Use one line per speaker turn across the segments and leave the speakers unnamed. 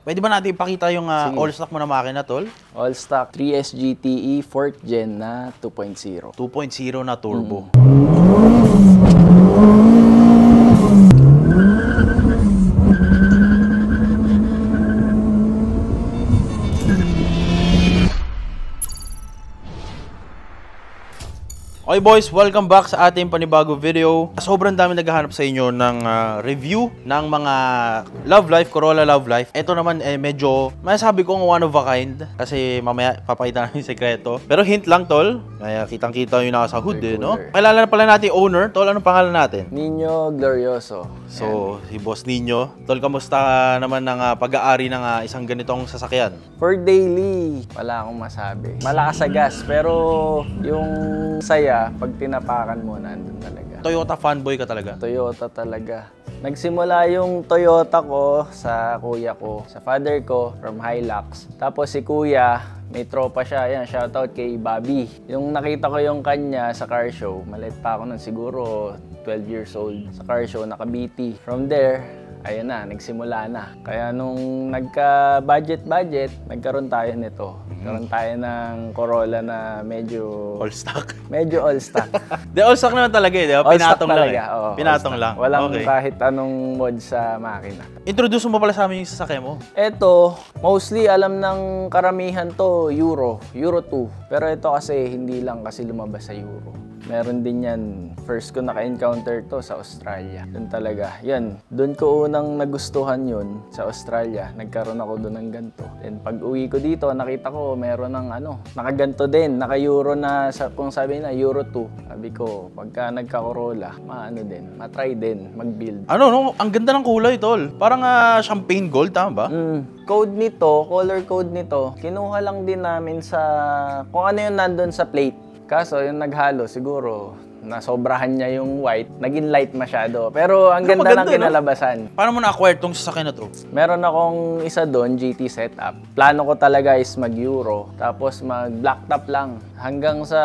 Pwede ba natin ipakita yung all stock mo na makina, tol?
All stock 3SGTE 4th gen na 2.0.
2.0 na turbo. Okay boys, welcome back sa ating panibago video. Sobrang dami naghahanap sa inyo ng review ng mga Love Life, Corolla Love Life. Ito naman medyo, masasabi kong one of a kind. Kasi mamaya papakita namin yung sekreto. Pero hint lang tol, kaya kitang-kita yung nasa hood no? Kilala na pala natin yung owner. Tol, anong pangalan natin?
Nino Glorioso.
So, si Boss Nino. Tol, kamusta naman ng pag-aari ng isang ganitong sasakyan?
For daily, wala akong masabi. Malakas sa gas, pero yung saya, pag tinapakan mo, nandun talaga.
Toyota fanboy ka talaga?
Toyota talaga. Nagsimula yung Toyota ko sa kuya ko, sa father ko, from Hilux. Tapos si kuya, may tropa siya. Yan, shoutout kay Bobby. Yung nakita ko yung kanya sa car show, maliit pa ako nun, siguro 12 years old. Sa car show, naka-BT. From there, ayun na, nagsimula na. Kaya nung nagka-budget, nagkaroon tayo nito. Nagkaroon tayo ng Corolla na medyo...
All stock?
Medyo all stock.
Di, all stock naman talaga eh, di ba? Pinatong lang eh.
Oo,
pinatong lang.
Walang
okay.
Kahit anong mod sa makina.
Introduce mo pala sa amin yung sasakyan mo.
Ito, mostly alam ng karamihan to, Euro 2. Pero ito kasi, hindi lang kasi lumabas sa Euro. Meron din yan. First ko naka-encounter to sa Australia. Doon talaga. Yan. Doon ko unang nagustuhan yun sa Australia. Nagkaroon ako doon ng ganito. Then pag uwi ko dito, nakita ko meron ng nakaganto din. Naka-Euro na, kung sabi na, Euro 2. Sabi ko, pagka nagka-Corolla, matry din, mag-build.
Ang ganda ng kulay, tol. Parang champagne gold, tama ba?
Color code nito, kinuha lang din namin sa, kung ano yung nandun sa plate. Kaso yung naghalo, siguro, nasobrahan niya yung white, naging light masyado. Pero ang ganda ng kinalabasan.
Paano mo na-acquire tong sasakyan na to?
Meron akong isa doon, GT setup. Plano ko talaga is mag-Euro, tapos mag-black top lang. Hanggang sa,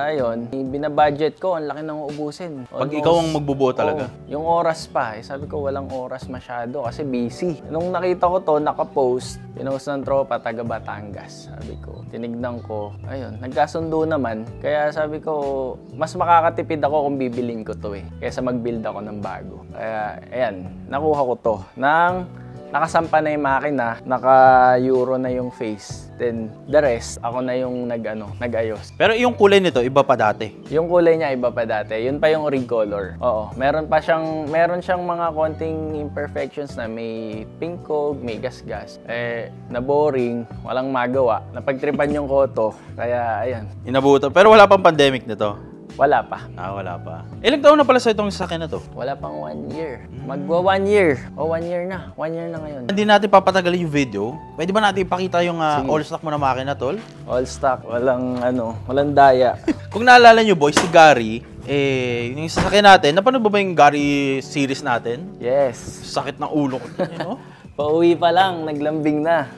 ayun, binabudget ko, ang laki nang uubusin.
Pag ikaw ang magbubuo talaga?
Yung oras pa, sabi ko walang oras masyado kasi busy. Nung nakita ko to, nakapost, pinost ng tropa, taga Batangas. Sabi ko, tinignan ko, ayun, nagkasundo naman. Kaya sabi ko, mas makakatipid ako kung bibilin ko to kaysa mag-build ako ng bago. Kaya, ayan, nakuha ko to. Nakasampa na yung makina, naka-Euro na yung face. Then, the rest, ako na yung nag-ayos.
Pero yung kulay nito, iba pa dati?
Yung kulay niya, iba pa dati. Yun pa yung rig color. Oo. Meron siyang mga konting imperfections na may pink coat, may gas-gas. Na boring, walang magawa. Napagtripan yung koto. Kaya, ayan.
Inabuto. Pero wala pang pandemic nito?
Wala pa.
Wala pa. Ilang taon na pala sa itong sasakyan na to?
Wala pang 1 year. Magwa 1 year. 1 year na. 1 year na ngayon.
Hindi natin papatagalin yung video. Pwede ba natin ipakita yung all stock mo na makina, tol?
All stock. Walang daya.
Kung naalala nyo, boys, si Gary, yung sasakyan natin, napanood ba yung Gary series natin?
Yes.
Sakit ng ulo ko.
Pauwi pa lang, naglambing na.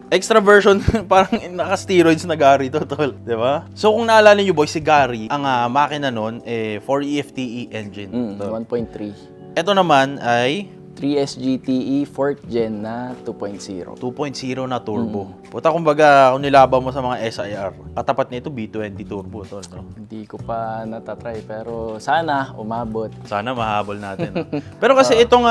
Extra version, parang naka-steroids na Gary to, tol. Diba? So, kung naalala nyo, boys, si Gary, ang makina nun, 4EFTE engine.
1.3.
Ito naman ay
3SGTE 4th gen na 2.0.
2.0 na turbo. Puta, kumbaga, kung nilaban mo sa mga SIR, katapat nito B20 turbo, tol, no?
Hindi ko pa natatry, pero sana umabot.
Sana mahabol natin. No? Pero kasi itong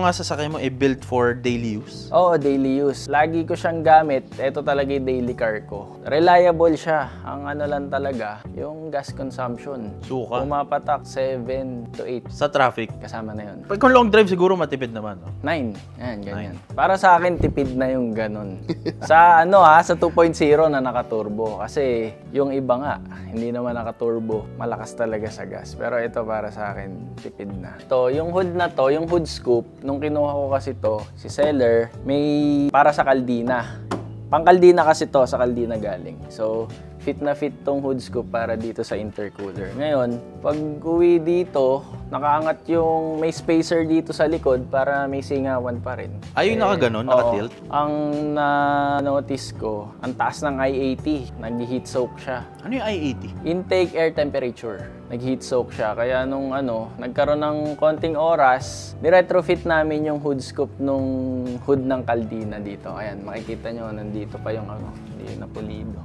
sasakyan mo built for daily use?
Oo, daily use. Lagi ko siyang gamit. Ito talaga yung daily car ko. Reliable siya. Ang lang talaga, yung gas consumption.
Suka?
Pumapatak 7 to 8.
Sa traffic?
Kasama na yun.
Pag kung long drive, siguro matipid naman, no?
9. Yan, ganyan. 9. Para sa akin, tipid na yung ganun. sa sa 2.0 na naka-turbo. Kasi yung iba nga, hindi naman naka-turbo. Malakas talaga sa gas. Pero ito para sa akin, tipid na. Ito, yung hood na to, yung hood scoop, nung kinuha ko kasi to, si seller, may para sa kaldina. Pangkaldina kasi to, sa kaldina galing. So, fit na fit tong hood scoop para dito sa intercooler. Ngayon, pag uwi dito, nakaangat yung may spacer dito sa likod para may singawan pa rin.
Ay, yung nakaganon, nakatilt?
Ang na-notice ko, ang taas ng I-80, nag-heat soak siya.
Ano yung I-80?
Intake air temperature. Nag-heat soak siya. Kaya nung nagkaroon ng konting oras, ni-retrofit namin yung hood scoop nung hood ng Caldina dito. Ayan, makikita nyo, nandito pa yung hindi na pulido.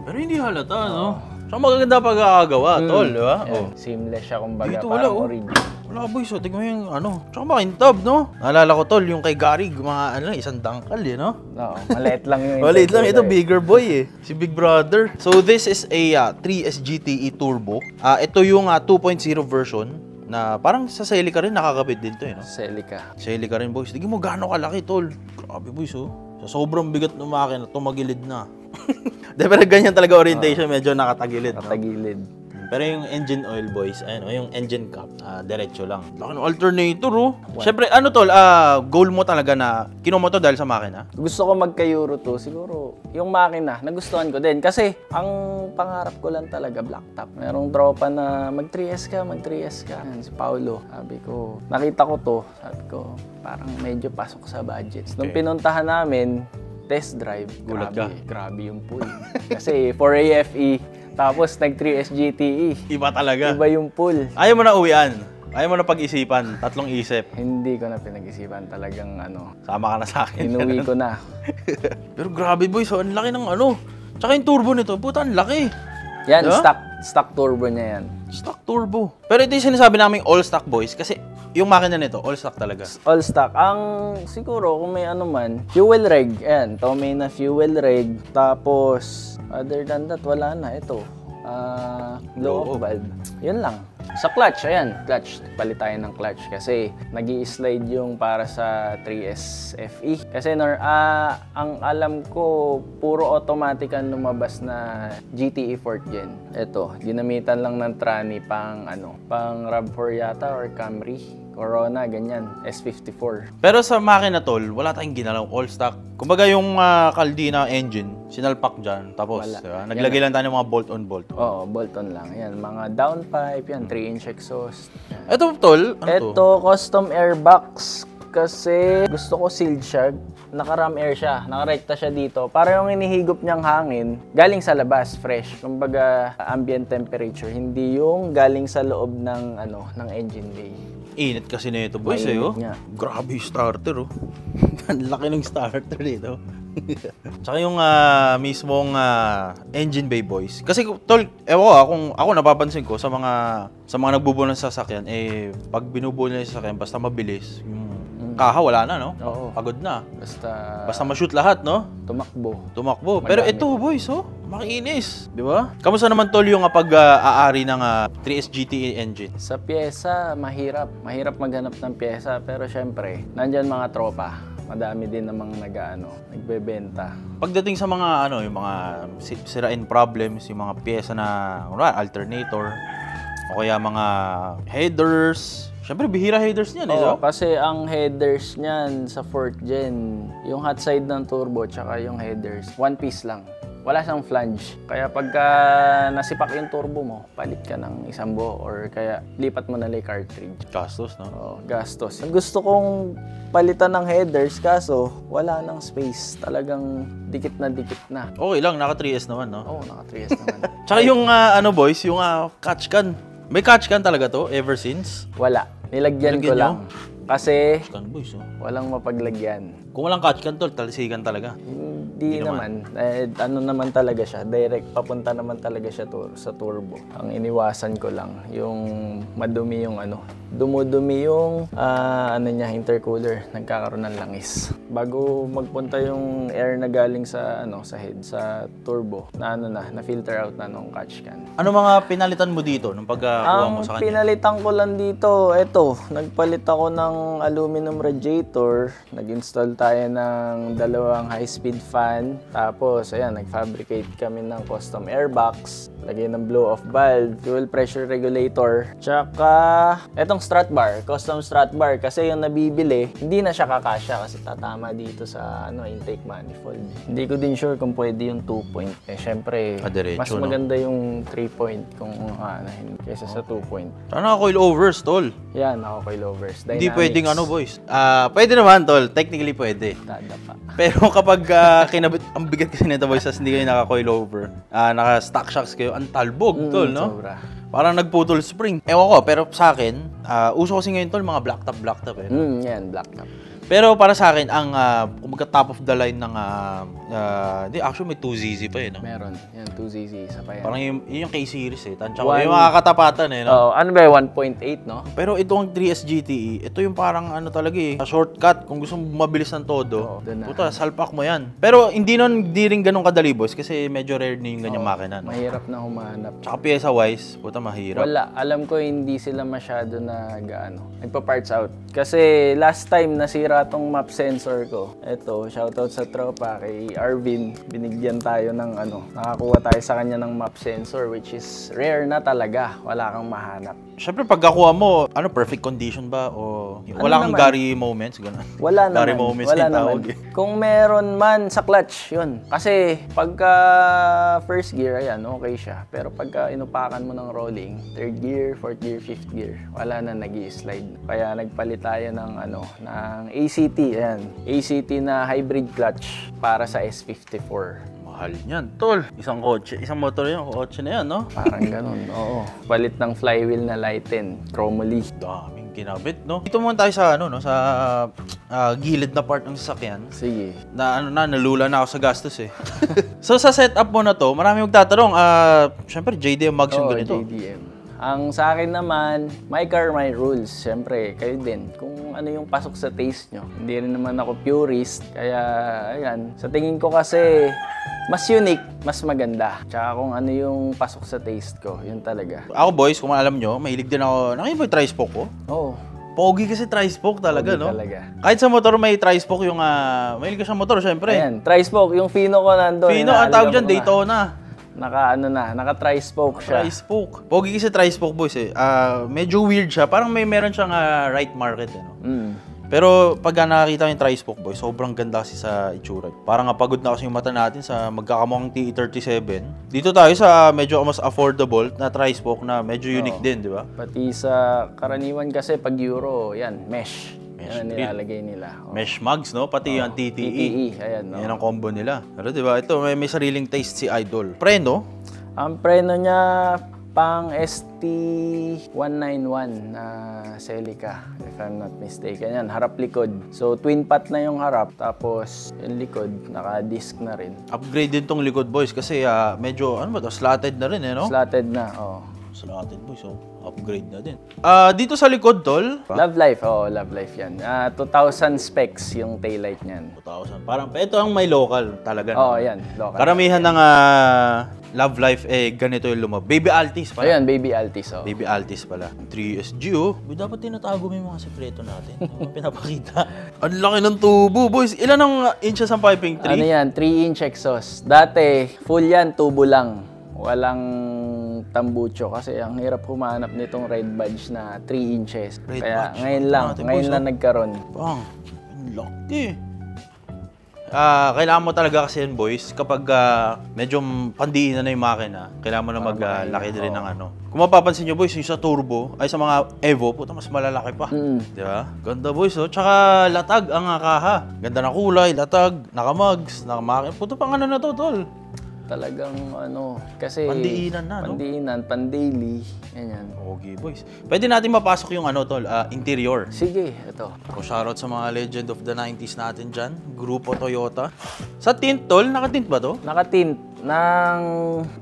Pero hindi halata, no? Saka magaganda pagkakagawa, tol, di ba?
Ayan, seamless siya kumbaga,
Dito
parang
wala,
original.
Wala boys, tingnan mo yung Tsaka makintab, no? Naalala ko, tol, yung kay Gary, mga isang dangkal, no?
Oo, maliit lang yung
Maliit lang, ito bigger boy Si Big Brother. So this is a 3S GTE Turbo. Ito yung 2.0 version na parang sa Celica rin nakakabit din to, no? Celica rin, boys. Tingnan mo gaano kalaki, tol. Grabe, boys, Sa sobrang bigat ng makina, tumagilid na. Pero ganyan talaga orientation, medyo nakatagilid.
Nakatagilid.
Pero yung engine oil, boys, yung engine cap, diretso lang. Laki ng alternator, Siyempre, tol, goal mo talaga na kinuha mo to dahil sa makina?
Gusto ko magka-Euro 2. Siguro, yung makina, nagustuhan ko din. Kasi, ang pangarap ko lang talaga, blacktop. Merong tropa na mag-3S ka. Yan, si Paulo. Sabi ko, nakita ko to. Sabi ko, parang medyo pasok sa budgets. Nung pinuntahan namin, test drive, grabe yung pull. Kasi 4AFE, tapos nag-3S GTE.
Iba talaga.
Iba yung pull.
Ayaw mo na uwian. Ayaw mo na pag-isipan. Tatlong isip.
Hindi ko na pinag-isipan talagang
Sama ka na sa akin.
Inuwi ko na.
Pero grabe boys, ang laki ng Tsaka yung turbo nito, puta, ang laki.
Yan, stock turbo niya yan.
Stock turbo. Pero ito yung sinasabi namin all stock boys kasi yung makina nito, all stock talaga.
All stock. Ang siguro kung may man, fuel reg. Ayan, Tomei na fuel reg. Tapos, other than that, wala na. Ito, blow-off valve. Yun lang. Sa clutch, ayan, clutch. Palit tayo ng clutch kasi nag-i-slide yung para sa 3S FE. Kasi ang alam ko, puro automatic ang lumabas na GTE 4th Gen. Ito, ginamitan lang ng tranny pang RAV4 yata or Camry. Corona, ganyan, S54.
Pero sa makina, tol, wala tayong ginalaw all stock. Kumbaga yung Caldina engine, sinalpak dyan. Tapos, diba? Naglagay lang tayo ng mga bolt-on.
Oo, bolt-on lang. Yan, mga downpipe, yan, 3-inch exhaust. Yan.
Ito, tol,
Ito, custom airbox. Kasi gusto ko sealed siya. Naka-ram air siya, nakarekta siya dito. Para yung inihigop niyang hangin, galing sa labas, fresh. Kumbaga, ambient temperature. Hindi yung galing sa loob ng engine bay.
Init kasi na ito, boys, Grabe yung starter, Ang laki ng starter dito. Tsaka yung mismong engine bay, boys. Kasi, tol, kung ako napapansin ko sa mga nagbubuo ng sasakyan, pag binubuo nila yung sasakyan, basta mabilis, yung kaha, wala na, no?
Oo.
Pagod na.
Basta
ma-shoot lahat, no?
Tumakbo.
Pero ito, boys, makinis. Di ba? Kamusta naman, tol, yung pag-aari ng 3S GTE engine?
Sa pyesa, mahirap. Mahirap maghanap ng pyesa. Pero syempre, nandyan mga tropa. Madami din namang nagbebenta. Pagdating
sa mga, yung mga sirain problems, yung mga pyesa na, alternator, o kaya mga headers, siyempre, bihira headers niyan,
Oo, kasi ang headers niyan sa 4th Gen, yung hot side ng turbo tsaka yung headers, one piece lang. Wala siyang flange. Kaya pagka nasipak yung turbo mo, palit ka ng isang buo or kaya lipat mo na lang cartridge.
Gastos, no?
Oo, gastos. Gusto kong palitan ng headers kaso wala nang space. Talagang dikit na.
Okay lang, naka 3S naman, no?
Oo, naka 3S naman.
Tsaka yung, boys, yung catch can. May catch can talaga to, ever since?
Wala. Nilagyan ko lang. Kasi
boys,
walang mapaglagyan.
Kung walang catch can, tol, talisigan talaga.
Hindi naman. Naman talaga siya. Direct, papunta naman talaga siya sa turbo. Ang iniwasan ko lang, yung madumi yung dumudumi yung intercooler. Nagkakaroon ng langis. Bago magpunta yung air na galing sa head, sa turbo, na-filter out na nung catch can.
Ano mga pinalitan mo dito nung pagkuha mo sa kanya?
Ang pinalitan ko lang dito, nagpalit ako ng aluminum radiator. Nag-install tayo ng 2 high-speed fan. Tapos, nag-fabricate kami ng custom airbox. lagay ng blow-off valve, fuel pressure regulator, tsaka etong strut bar, custom strut bar kasi yung nabibili, hindi na siya kakasya kasi tatama dito sa intake manifold. Hindi ko din sure kung pwede yung 2-point. Syempre, mas maganda yung 3-point kung kaysa sa 2-point.
Sana coilovers, tol.
Yan, coilovers.
Hindi pwedeng boys. Pwede naman, tol. Technically pwede.
Dadapa.
Pero kapag kinabit, ang bigat kasi nito boys, as hindi kayo naka-coilover, naka-stock shocks kayo, ang talbog, tol, no?
Sobra.
Parang nagputol spring. Ewan ko, pero sa akin, uso kasi ngayon, tol, mga black top eh.
Yan, black top.
Pero para sa akin, ang top of the line ng actually may 2ZZ pa eh, no?
Meron. Yan, 2ZZ. Isa pa yan.
Parang yung K-series eh. Tansya ko, yung mga katapatan eh, no?
Oh, ano ba 1.8, no?
Pero itong 3S GTE, ito yung parang talaga eh, shortcut. Kung gusto mo mabilis ng todo, puta, salpak mo yan. Pero hindi rin ganun kadali, boys, kasi medyo rare na yung ganyang makina, no?
Mahirap na humanap.
Tsaka pyesa-wise, puta, mahirap.
Wala. Alam ko hindi sila masyado nagpa-parts out. Kasi last time nasira tong map sensor ko. Ito, shoutout sa tropa kay Arvin. Binigyan tayo ng nakakuha tayo sa kanya ng map sensor which is rare na talaga. Wala kang mahanap.
Siyempre, pagkakuha mo, perfect condition ba? O wala kang Gary moments? Ganun.
Wala naman.
Gary moments
wala
yung tawag
naman. Kung meron man sa clutch, yun. Kasi pagka first gear, ayan, okay siya. Pero pagka inupakan mo ng rolling, third gear, fourth gear, fifth gear, wala na nag-i-slide. Kaya nagpalit tayo ng ACT. Ayan. ACT na hybrid clutch para sa S54.
Mahal niyan, tol. Isang kotse, isang motor yan, kotse na yan, no?
Parang ganun, oo. Palit ng flywheel na Lighten, chromoly.
Daming kinabit, no? Dito muna tayo sa, sa gilid na part ng sasakyan.
Sige.
Nalula na ako sa gastos eh. So sa setup mo na to, marami magtatanong, syempre JDM Mags yung ganito.
JDM. Ang sa akin naman, my car, my rules. Siyempre, kayo din. Kung ano yung pasok sa taste nyo. Hindi rin naman ako purist. Kaya, ayan. Sa tingin ko kasi, mas unique, mas maganda. Tsaka kung ano yung pasok sa taste ko, yun talaga.
Ako boys, kung alam nyo, mahilig din ako. Nakita mo yung tri-spoke ko?
Oo.
Pogi kasi tri-spoke talaga,
Pogi
no?
Talaga.
Kahit sa motor may tri-spoke yung, mahilig ka sa motor, syempre.
Ayan, tri-spoke. Yung Fino ko nandun.
Fino, ang tawag dyan, Daytona.
Naka-tri-spoke siya.
Tri-spoke. Pogi kasi tri-spoke boys eh. Medyo weird siya. Parang meron siyang right market eh, no? Pero pag nakakita yung tri-spoke boys, sobrang ganda kasi sa itsura. Parang pagod na kasi yung mata natin sa magkakamukhang TE37. Dito tayo sa medyo mas affordable na tri-spoke na medyo unique din, di ba?
Pati sa karaniwan kasi pag Euro, yan, mesh. Yan ang nilalagay nila.
Mesh mugs, no? Pati yung TTE.
TTE, ayan, no?
Yan ang combo nila. Pero di ba, ito may sariling taste si Idol. Preno?
Ang preno niya pang ST191 na Celica, if I'm not mistaken. Yan, harap-likod. So, twin pot na yung harap, tapos yung likod, naka-disc na rin.
Upgrade din tong likod, boys, kasi medyo, slatted na rin, eh, no?
Slatted na, oo.
Slatted, boys, so upgrade na din. Dito sa likod, tol?
Love Life, Love Life yan. 2,000 specs yung taillight niyan.
2,000. Parang, ito ang may local talaga.
Oo, yan, local.
Karamihan ng Love Life, ganito yung lumab. Baby Altis pala.
Ayan, Baby Altis, oh.
Baby Altis pala. 3SG, oh. Dapat tinatago mo yung mga sekreto natin. Pinapakita. Ang laki ng tubo, boys. Ilan ang inches ang piping? 3?
Ano yan? 3-inch exhaust. Dati, full yan, tubo lang. Walang tambucho kasi ang hirap humanap nitong red badge na 3 inches.
Red
Kaya
badge.
ngayon lang nagkaroon.
Bang, ang laki. Kailangan mo talaga kasi yan, boys, kapag medyo pandiin na yung makina, kailangan mo na maglaki din ng Kung mapapansin nyo, boys, yung sa turbo, ay sa mga Evo, puta, mas malalaki pa. Di ba? Ganda, boys, oh. Tsaka latag ang kaha. Ganda na kulay, latag, naka-mugs, naka-makina. Puta, pang na to, tol.
Talagang kasi
pandiinan na, no?
Pandiinan, pan-daily, ganyan.
Okay, boys. Pwede natin mapasok yung tol, interior.
Sige, ito.
Shoutout sa mga legend of the 90s natin dyan. Grupo Toyota. Sa tint, tol, naka-tint ba to?
Naka-tint ng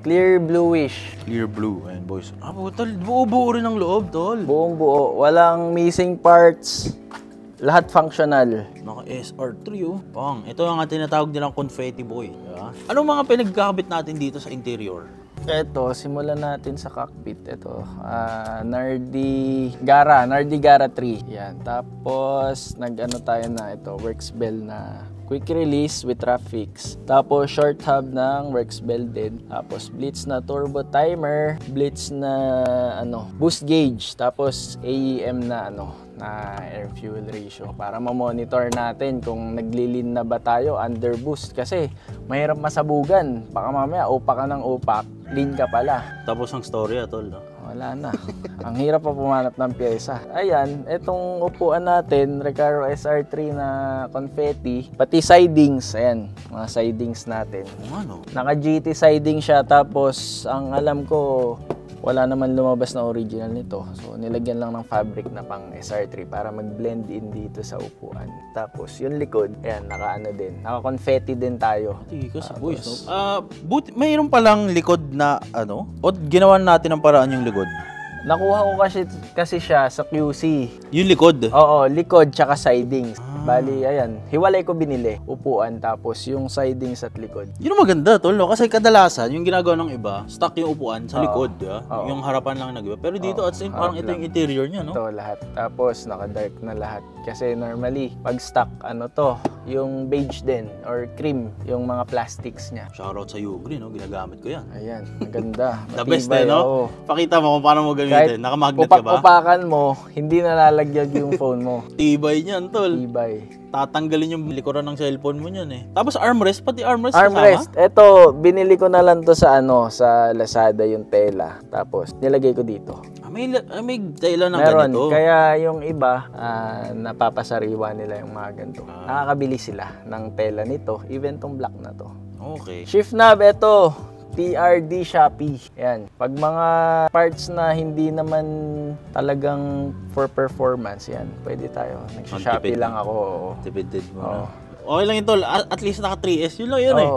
clear bluish.
Clear blue, ayan, boys. Tol, buo-buo rin ang loob, tol.
Buong buo. Walang missing parts. Lahat functional.
Naka SR3, oh. Pang, ito ang tinatawag nilang confetti boy. Diba? Anong mga pinagkakabit natin dito sa interior?
Ito, simulan natin sa cockpit. Ito, Nardi Gara 3. Yan. Tapos, nag-ano tayo na ito, works bell na quick release with traffics. Tapos, short hub ng works bell din. Tapos, blitz na turbo timer. Blitz na, boost gauge. Tapos, AEM na, na air fuel ratio para ma-monitor natin kung naglilin na ba tayo under boost kasi mahirap masabugan, baka mamaya upak ka ng upak, lean ka pala.
Tapos ang story tol, no?
Wala na. Ang hirap pa pumanap ng pyesa. Ayan, itong upuan natin, Recaro SR3 na confetti, pati sidings, ayan, mga sidings natin.
Ano?
Naka GT siding siya, tapos ang alam ko wala naman lumabas na original nito. So, nilagyan lang ng fabric na pang SR3 para mag-blend in dito sa upuan. Tapos, yung likod, ayan, naka-ano din. Naka-confetti din tayo.
Tikas, boys, no? Mayroon palang likod na, o ginawan natin ng paraan yung likod?
Nakuha ko kasi siya sa QC.
Yung likod?
Oo, likod tsaka sidings. Bali, ayan, hiwalay ko binili. Upuan, tapos yung sidings at likod.
Yun ang maganda, tol, no? Kasi kadalasan, yung ginagawa ng iba, stock yung upuan sa likod, yung harapan lang nag-iba. Pero dito, at same, parang ito yung interior niya, no?
Ito, lahat. Tapos, naka-dark na lahat. Kasi normally, pag stock, yung beige din, or cream, yung mga plastics niya.
Shoutout sa Ugri, no? Ginagamit ko yan.
Ayan, maganda.
The best, no? Pakita mo kung paano mo gamitin. Nakamagnet ka ba?
Upak-upakan mo, hindi nalalagyag yung phone mo.
Tibay niyan, tol.
Tibay.
Tatanggalin yung likuran ng cellphone mo niyan, eh. Tapos armrest, pati armrest
kasama? Ito, binili ko na lang to sa sa Lazada yung tela. Tapos, nilagay ko dito.
May tela ng
meron,
ganito.
Kaya yung iba, napapasariwa nila yung mga ganito. Nakakabili sila ng tela nito, even tong black na to.
Okay.
Shift knob, ito. TRD Shopee. Yan. Pag mga parts na hindi naman talagang for performance, yan, pwede tayo. Nag-Shopee lang ako.
Tipid mo. Okay lang ito. At least naka 3S. Yun lang yun, eh.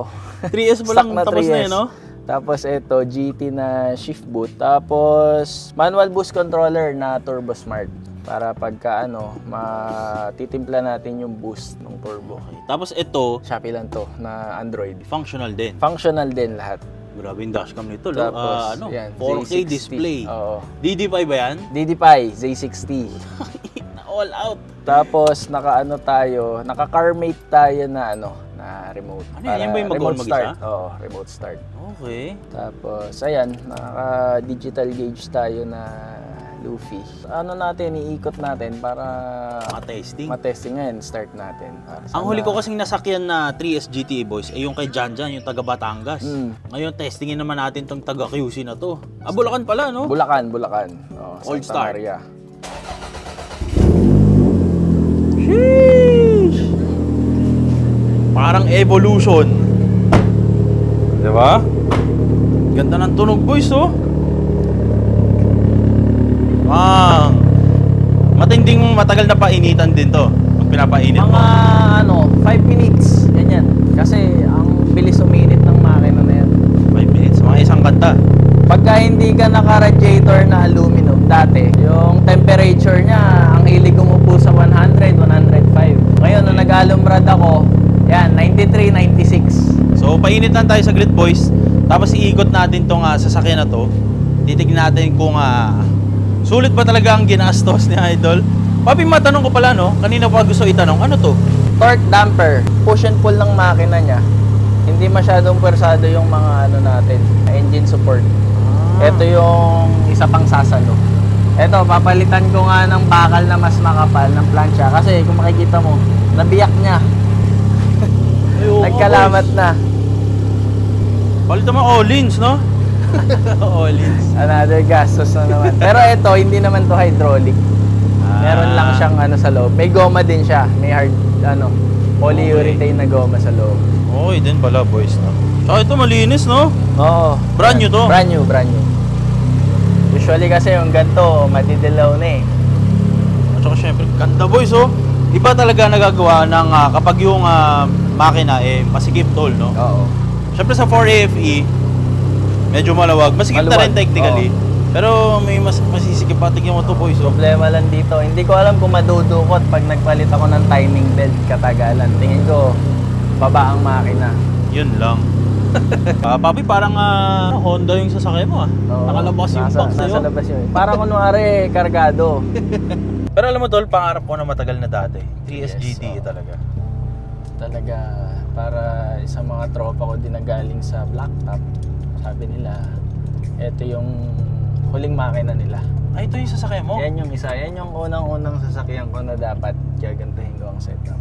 3S mo lang,
na
tapos
3S.
na yun, no?
Tapos ito, GT na shift boot. Tapos manual boost controller na Turbo Smart. Para pagka matitimpla natin yung boost ng turbo.
Okay. Tapos ito,
Shopee lang to, na Android.
Functional din.
Functional din lahat.
Grabe yung dashcam nito.
Tapos,
4K
Z60.
display.
Oo.
DD5 ba yan?
DD5, Z60.
All out.
Tapos, naka-CarMate tayo na na remote.
Yan ba yung mag-on mag-isa?
Oo, remote start.
Okay.
Tapos, ayan, naka-digital gauge tayo na Luffy. Iikot natin para matesting ngayon, start natin.
Ang huli ko kasing nasakyan na 3S GT boys, yung kay Janjan, yung taga Batangas. Ngayon, testingin naman natin tong taga QC na to. Bulacan pala, no?
Bulacan.
Old Star.
Maria.
Sheesh! Parang Evolution. Diba? Ganda ng tunog, boys, oh. Matinding matagal na painitan din to. Pag pinapainit mo.
Mga 5 minutes, ganyan. Kasi ang bilis uminit ng makina na yan.
5 minutes, mga isang kanta.
Pagka hindi ka naka-radiator na aluminum, dati, yung temperature niya, ang hilig umupo sa 100, 105. Ngayon, nung nag-alumbrad ako, yan, 93, 96.
So, painit lang tayo sa grid, boys. Tapos iikot natin tong sasakyan na to. Titignan natin kung sulit ba talaga ang ginastos ni Idol. Papi, matanong ko pala, no? Kanina pa gusto itanong, ano to?
Torque damper. Push and pull ng makina niya. Hindi masyadong pwersado yung mga natin, engine support. Ito yung isa pang sasalo. Ito, papalitan ko nga ng bakal na mas makapal ng plancha. Kasi kung makikita mo, nabiyak niya. Nagkalamat na.
Palitan mo Olins, no? Olins.
Another gastos na naman. Pero ito, hindi naman to hydraulic. Meron lang siyang sa loob. May goma din siya. May hard, polyurethane na goma sa loob.
Okay din pala, boys, no? Saka ito malinis, no?
Oo.
Brand new to?
Brand new. Usually kasi yung ganito, madidilaw na eh.
At saka syempre, ganda, boys, oh. Iba talaga nagagawa ng kapag yung makina masikip, tol, no?
Oo.
Syempre sa 4AFE, medyo malawag. Masikip na rin technically. Pero may masisikip pa. Tignan mo to, boys.
Problema lang dito. Hindi ko alam kung madudukot pag nagpalit ako ng timing belt katagalan. Tingin ko, baba ang makina.
Yun lang. Papi, parang Honda yung sasakyan mo Nakalabas yung box sa'yo.
Nasa labas yun. Parang kunwari, kargado.
Pero alam mo tol, pangarap ko na matagal na dati. 3SGT talaga.
Talaga, para sa mga tropa ko din na galing sa Blacktop, sabi nila, ito yung huling makina nila.
Ay, ito yung sasakyan mo?
Yan yung isa. Yan yung unang-unang sasakyan ko na dapat gagantahin ko ang setup.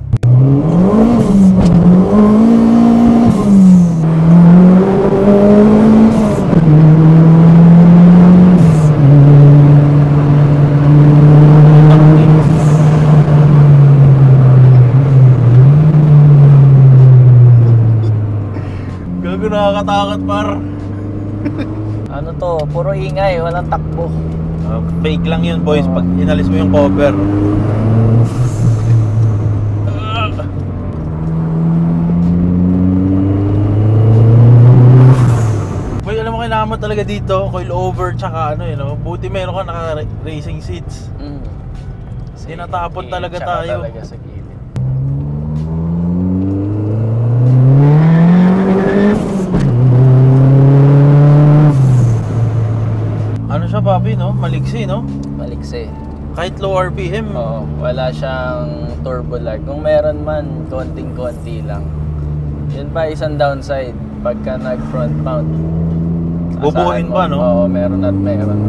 Gago, nakakatakot par.
Ano to? Puro ingay, walang takbo.
Fake lang yun boys, pag inalis mo yung cover. Boy, alam mo kailangan mo talaga dito, coil over tsaka buti meron ka naka-racing seats. Tinatapon talaga tayo.
Talaga sa gilid.
Ano siya papi, no? Maliksi, no?
Maliksi.
Kahit low RPM.
Oo, wala siyang turbo lag. Kung meron man, konting-konti lang. Yun pa isang downside pagka nag-front mount.
Bubuhin pa, no?
Oo, meron at meron.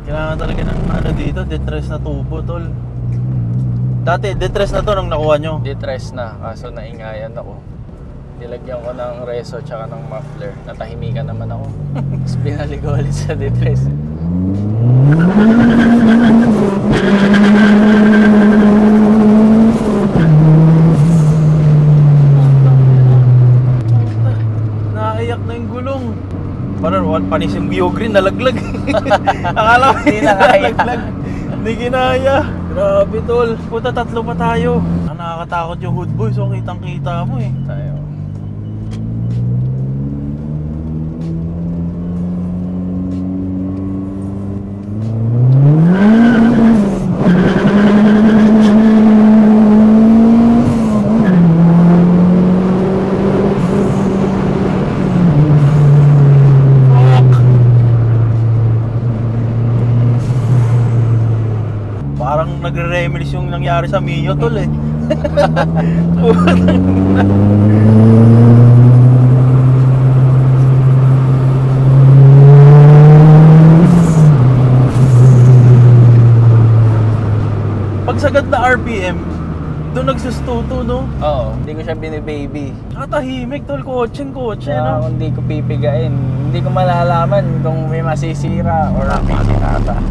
Kailangan talaga ng dito, detress na tubo, tol. Dati, detress na to nung nakuha nyo.
Detress na, kaso naingayan ako. Nilagyan ko ng reso tsaka ng muffler. Natahimikan naman ako. Tapos binalik ko ulit sa detress.
Naiyak na yung gulong. Parang panis yung Biogreen, nalaglag. Akala ko
Hindi na kaya.
nalaglag. Hindi kinaya. Grabe tol. Puta, tatlo pa tayo. Nakakatakot yung hood boy. So kitang kita mo
Tayo.
Parang nagre-reminisce yung nangyari sa Mio tol Pagsagad na RPM, doon nagsustuto, no?
Oo, hindi ko siya binibaby.
Katahimik tol, kotse,
Kaya
no?
kung hindi ko pipigain, hindi ko malalaman kung may masisira or may sinata.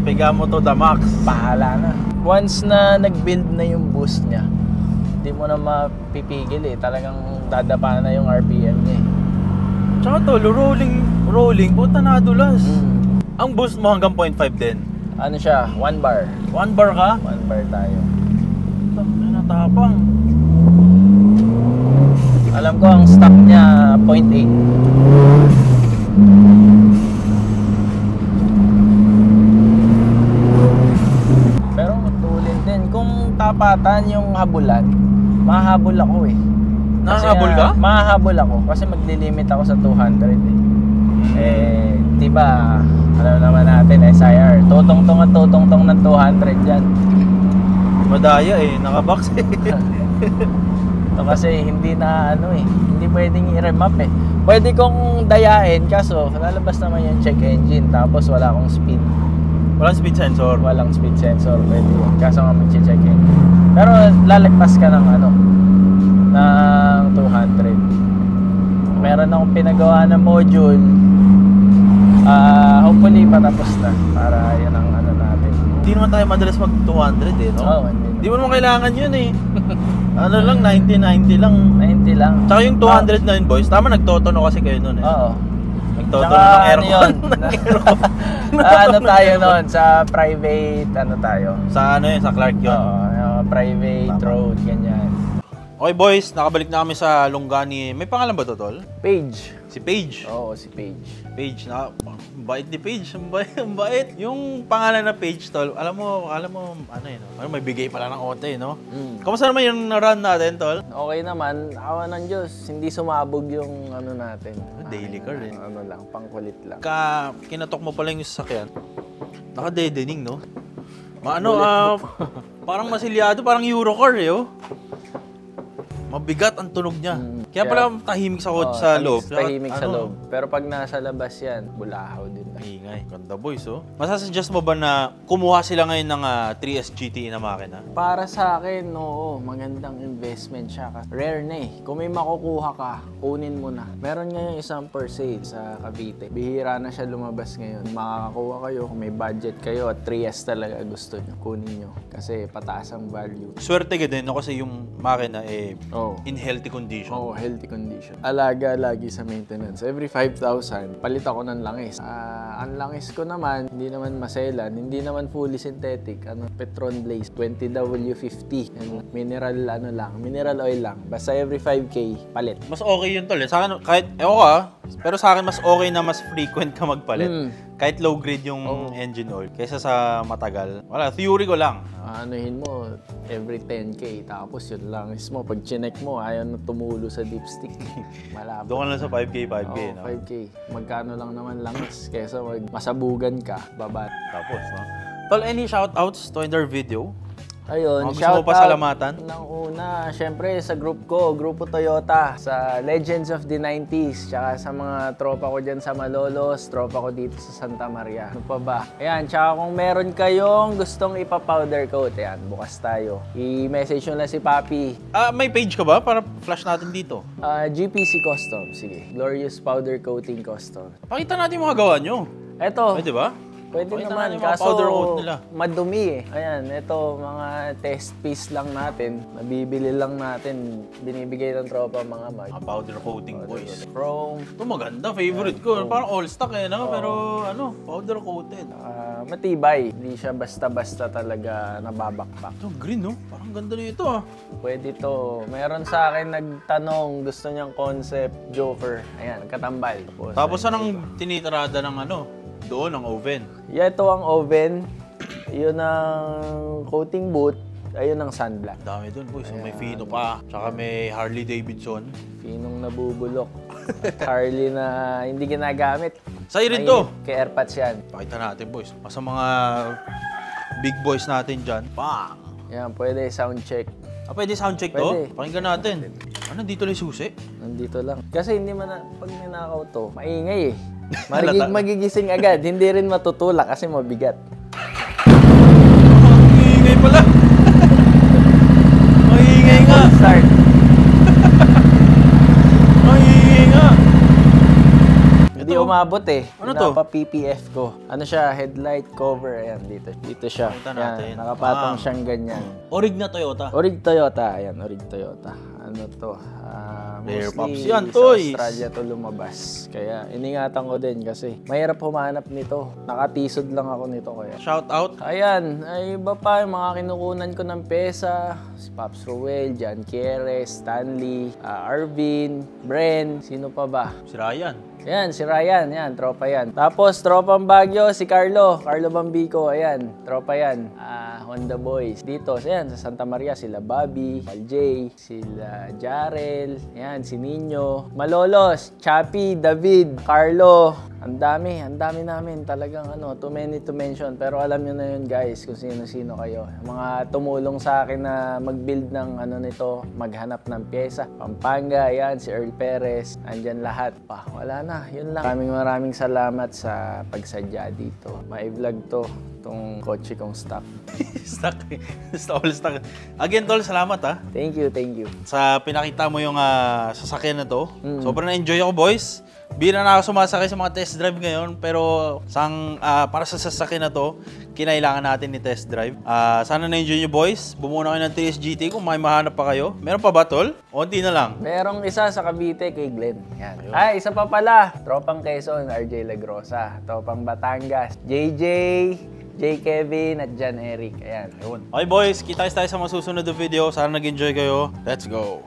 Piga mo to the max.
Pahala na. Once na nag-build na yung boost niya, hindi mo na mapipigil Talagang dadapa na yung RPM niya
Tsaka tol, rolling, puta nadulas. Ang boost mo hanggang 0.5 din.
Ano siya? 1 bar.
1 bar ka?
1 bar tayo.
Natapang.
Alam ko ang stock niya 0.8. Pero tulin din. Kung tapatan yung habulan, mahabol ako
Nahahabol ka?
Mahabol ako kasi maglilimit ako sa 200 diba, alam naman natin SIR, tutong-tong at tutong-tong ng 200 dyan.
Madaya nakabox
So, kasi hindi na hindi pwedeng i-remap Pwede kong dayain kaso lalabas naman yung check engine tapos wala akong speed.
Walang speed sensor.
Walang speed sensor, pwede yun. Kaso nga mag-check engine. Pero lalagpas ka ng ng 200. Meron akong pinagawa na module. Hopefully patapos na para yan ang natin.
Hindi naman tayo madalas mag 200 no?
Oo,
hindi mo naman kailangan yun lang, 90 lang.
90 lang.
Tsaka yung 200 na yun boys, tama nagtotono kasi kayo nun
Oo.
Nagtotono
Tsaka
ng aircon.
Tayo nun, sa private tayo.
Sa sa Clark yun.
Oo, private road, ganyan.
Okay boys, nakabalik na kami sa Longani. May pangalan ba to, tol?
Paige.
Si Paige.
Oo, si Paige.
Paige, bait ni Paige. Ang bait. Yung pangalan na Paige, tol, alam mo, ano yun, may bigay pala ng ote, no? Kamusta naman yung run natin, tol?
Okay naman, awa ng Diyos, hindi sumabog yung ano natin.
Daily car eh.
Ano lang, pangkulit lang.
Kinatok mo pala yung sasakyan. Naka-deadening, no? Parang masilyado, parang Eurocar eh, oh. Mabigat ang tunog niya. Kaya pala tahimik sa loob.
Tahimik sa loob. Pero pag nasa labas yan, bulahaw din.
Ingay. Ganda boys, oh. Masasuggest mo ba na kumuha sila ngayon ng 3S GTE na makina?
Para sa akin, oo. Magandang investment siya. Rare na eh. Kung may makukuha ka, kunin mo na. Meron ngayon isang per sale sa Cavite. Bihira na siya lumabas ngayon. Makakakuha kayo kung may budget kayo at 3S talaga gusto nyo. Kunin nyo. Kasi pataas ang value.
Swerte ka din, no? Kasi yung makina in healthy condition.
Oo, healthy condition. Alaga lagi sa maintenance. Every 5,000, palit ako ng langis. Ang langis ko naman, hindi naman maselan, hindi naman fully synthetic. Petron Blaze, 20W50. Mineral mineral oil lang. Basta every 5K, palit.
Mas okay yun, tol. Sa akin, kahit, pero sa akin mas okay na mas frequent ka magpalit. Kahit low grade yung engine oil. Kaysa sa matagal. Wala, theory ko lang.
Anuhin mo, every 10K. Tapos yun langis mo. Pag chinek mo, ayaw na tumulo sa dipstick. Malapit.
Doon ka lang sa 5K, no?
5K. Magkano lang naman langis. Kaysa masabugan ka, babat.
Tapos, no? Tol, any shoutouts to end our video?
Ayun,
gusto mo pa salamatan?
Nang una, syempre sa group ko, Grupo Toyota, sa Legends of the 90s, tsaka sa mga tropa ko dyan sa Malolos, tropa ko dito sa Santa Maria. Ano pa ba? Ayan, tsaka kung meron kayong gustong ipa-powder coat, ayan, bukas tayo. I-message nyo lang si Papi.
May page ka ba para flash natin dito?
GPC Custom, sige. Glorious Powder Coating Custom.
Pakita natin yung mga gawa nyo.
Eto.
Pwede ba?
Pwede naman,
kaso powder coat nila.
Madumi eh. Ayan, ito mga test piece lang natin. Nabibili lang natin. Binibigay ng tropa mga mag.
Powder coating boys.
Chrome.
Ito maganda, favorite ko. Parang all stock eh, no? Pero powder coated.
Matibay. Hindi siya basta-basta talaga nababakbak.
Ito green, no? Parang ganda na ito
Pwede to. Meron sa akin nagtanong, gusto niyang concept joker. Ayan, katambal.
Tapos anong tinitirada ng doon ang oven?
Ito ang oven. Yun ang coating boot. Ayun ang sunblock.
Dami doon, boys. May Fino pa. Tsaka may Harley Davidson.
Finong nabubulok. At Harley na hindi ginagamit.
Sa'yo rin to.
Kay AirPods yan.
Pakita natin, boys. Sa mga big boys natin dyan. Bang!
Yan, pwede sound check.
Pwede sound check to?
Pwede.
Pakinggan natin. Dito lang yung susi?
Nandito lang. Kasi hindi man pag ninakaw to, maingay eh. Magigising agad, hindi rin matutulak kasi mabigat.
Maingay pala! Maingay nga!
Start.
Maingay nga!
Hindi umabot eh.
Ano to?
PPF ko. Ano siya, headlight cover. Ayan, dito siya.
Natin.
Nakapatong siyang ganyan.
Orig na Toyota.
Orig Toyota. Ayan, Orig Toyota. Ano to?
Rare pops
Mostly
yan,
sa
toys.
Australia to lumabas. Kaya iningatan ko din kasi mahirap humanap nito. Nakatisod lang ako nito kaya.
Shout out.
Ayan, ay iba pa yung mga kinukunan ko ng pesa. Si Pops Ruel, John Quieres, Stanley, Arvin, Bren, sino pa ba?
Si Ryan.
Ayan, si Ryan, yan, tropa yan. Tapos, tropang Baguio, si Carlo Bambico, ayan, tropa yan. Honda Boys. Dito, ayan, sa Santa Maria, sila Bobby, Paljay, sila Jarel, ayan, si Nino, Malolos, Chappy, David, Carlo. Ang dami namin talagang too many to mention. Pero alam nyo na yun guys, kung sino-sino kayo. Mga tumulong sa akin na mag-build ng nito, maghanap ng pyesa. Pampanga, ayan, si Earl Perez, andyan lahat. Wala na, yun lang. Maraming salamat sa pagsadya dito. Mai-vlog to, itong kotse kong stock.
All stock. Again, tol, salamat
Thank you.
sa pinakita mo yung sasakyan na to. Sobrang na-enjoy ako, boys. Bira na ako sumasakay sa mga test drive ngayon, pero para sa sasakyan na to, kinailangan natin ni test drive. Sana na-enjoy nyo, boys. Bumuo na kayo ng 3S GT kung may mahanap pa kayo. Meron pa ba, tol? Onti na lang.
Merong isa sa Cavite kay Glenn. Yan. Isa pa pala. Tropang Quezon, RJ Lagrosa. Tropang Batangas, JJ. J. Kevin at John Eric. Ayan.
Okay boys, kita tayo sa mga susunod na video. Sana nag-enjoy kayo. Let's go!